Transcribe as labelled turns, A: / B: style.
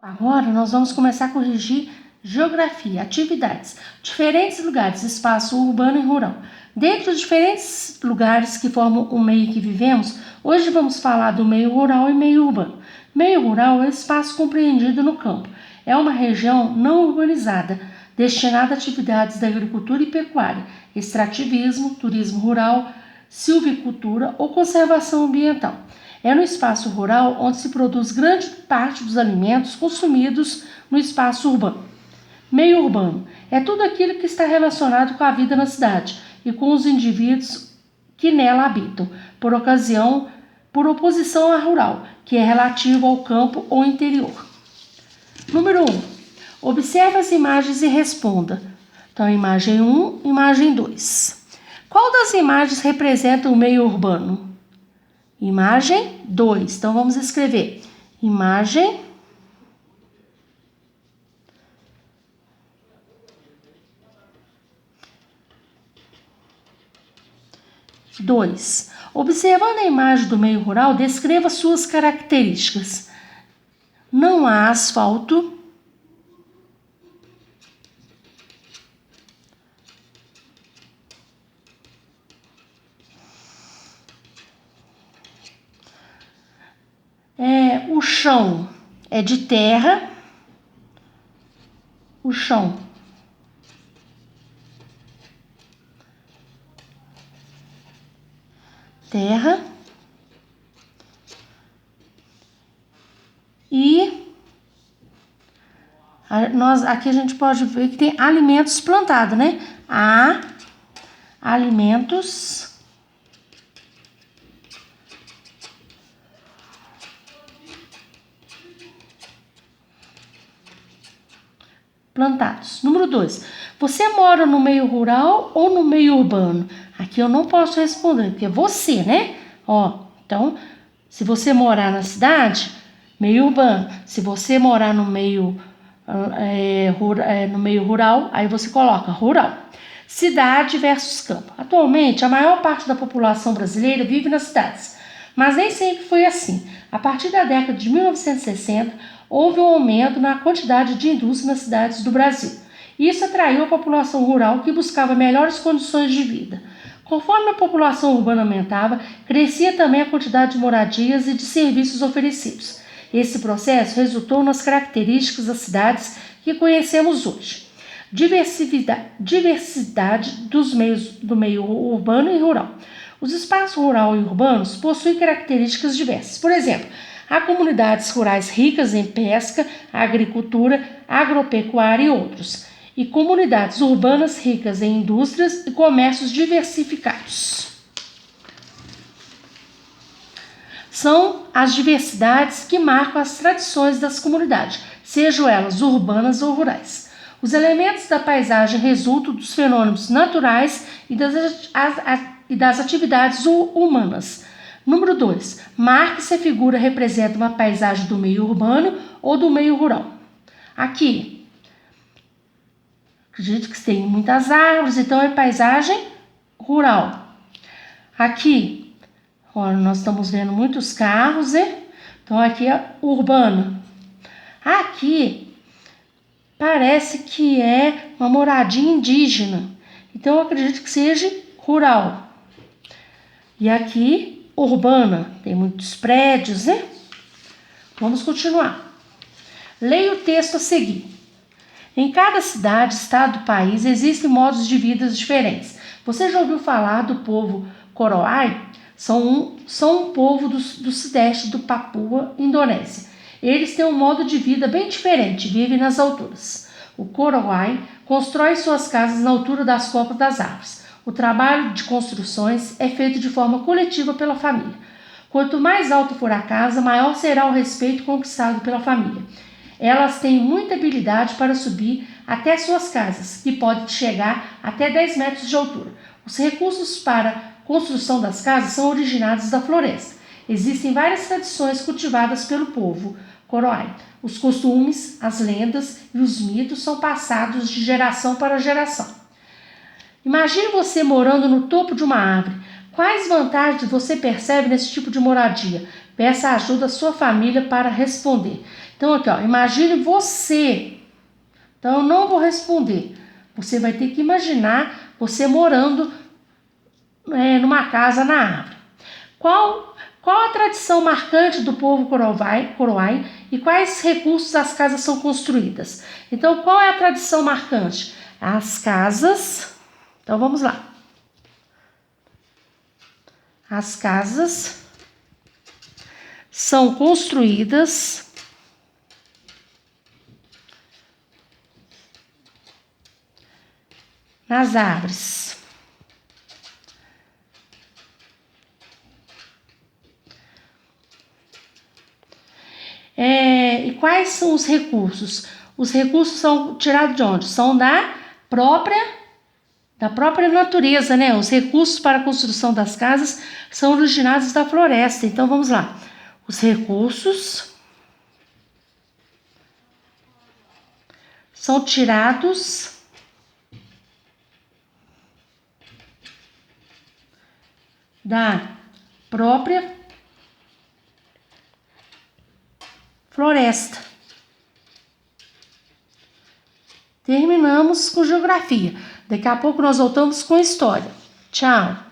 A: Agora nós vamos começar a corrigir geografia, atividades, diferentes lugares, espaço urbano e rural. Dentre os diferentes lugares que formam o meio que vivemos, hoje vamos falar do meio rural e meio urbano. Meio rural é o espaço compreendido no campo. É uma região não urbanizada, destinada a atividades da agricultura e pecuária, extrativismo, turismo rural, silvicultura ou conservação ambiental. É no espaço rural onde se produz grande parte dos alimentos consumidos no espaço urbano. Meio urbano é tudo aquilo que está relacionado com a vida na cidade e com os indivíduos que nela habitam, por oposição à rural, que é relativo ao campo ou interior. Número 1. Observe as imagens e responda. Então, imagem 1, imagem 2. Qual das imagens representa o meio urbano? Imagem 2. Então, vamos escrever imagem 2. Observando a imagem do meio rural, descreva suas características. Não há asfalto. O chão é de terra. O chão terra e aqui a gente pode ver que tem alimentos plantados, né? Há alimentos plantados. Número 2. Você mora no meio rural ou no meio urbano? Aqui eu não posso responder, porque é você, né? Então, se você morar na cidade, meio urbano. Se você morar no meio rural, aí você coloca rural. Cidade versus campo. Atualmente, a maior parte da população brasileira vive nas cidades, mas nem sempre foi assim. A partir da década de 1960, houve um aumento na quantidade de indústria nas cidades do Brasil. Isso atraiu a população rural que buscava melhores condições de vida. Conforme a população urbana aumentava, crescia também a quantidade de moradias e de serviços oferecidos. Esse processo resultou nas características das cidades que conhecemos hoje. Diversidade do meio urbano e rural. Os espaços rural e urbanos possuem características diversas. Por exemplo, há comunidades rurais ricas em pesca, agricultura, agropecuária e outros, e comunidades urbanas ricas em indústrias e comércios diversificados. São as diversidades que marcam as tradições das comunidades, sejam elas urbanas ou rurais. Os elementos da paisagem resultam dos fenômenos naturais e das atividades humanas. Número 2. Marque se a figura representa uma paisagem do meio urbano ou do meio rural. Aqui, acredito que tem muitas árvores, então é paisagem rural. Aqui, nós estamos vendo muitos carros, né? Então aqui é urbano. Aqui parece que é uma moradia indígena, então eu acredito que seja rural. E aqui, urbana, tem muitos prédios, né? Vamos continuar. Leia o texto a seguir. Em cada cidade, estado, país, existem modos de vida diferentes. Você já ouviu falar do povo Koroai? São um povo do sudeste do Papua, Indonésia. Eles têm um modo de vida bem diferente, vivem nas alturas. O Koroai constrói suas casas na altura das copas das árvores. O trabalho de construções é feito de forma coletiva pela família. Quanto mais alta for a casa, maior será o respeito conquistado pela família. Elas têm muita habilidade para subir até suas casas, que podem chegar até 10 metros de altura. Os recursos para a construção das casas são originados da floresta. Existem várias tradições cultivadas pelo povo Koroai. Os costumes, as lendas e os mitos são passados de geração para geração. Imagine você morando no topo de uma árvore. Quais vantagens você percebe nesse tipo de moradia? Peça ajuda à sua família para responder. Então aqui, ó, imagine você. Então eu não vou responder. Você vai ter que imaginar você morando numa casa na árvore. Qual a tradição marcante do povo Koroai e quais recursos as casas são construídas? Então, qual é a tradição marcante? As casas. Então, vamos lá. As casas são construídas nas árvores. E quais são os recursos? Os recursos são tirados de onde? São da própria natureza, né? Os recursos para a construção das casas são originados da floresta. Então, vamos lá. Os recursos são tirados da própria floresta. Terminamos com geografia. Daqui a pouco nós voltamos com história. Tchau!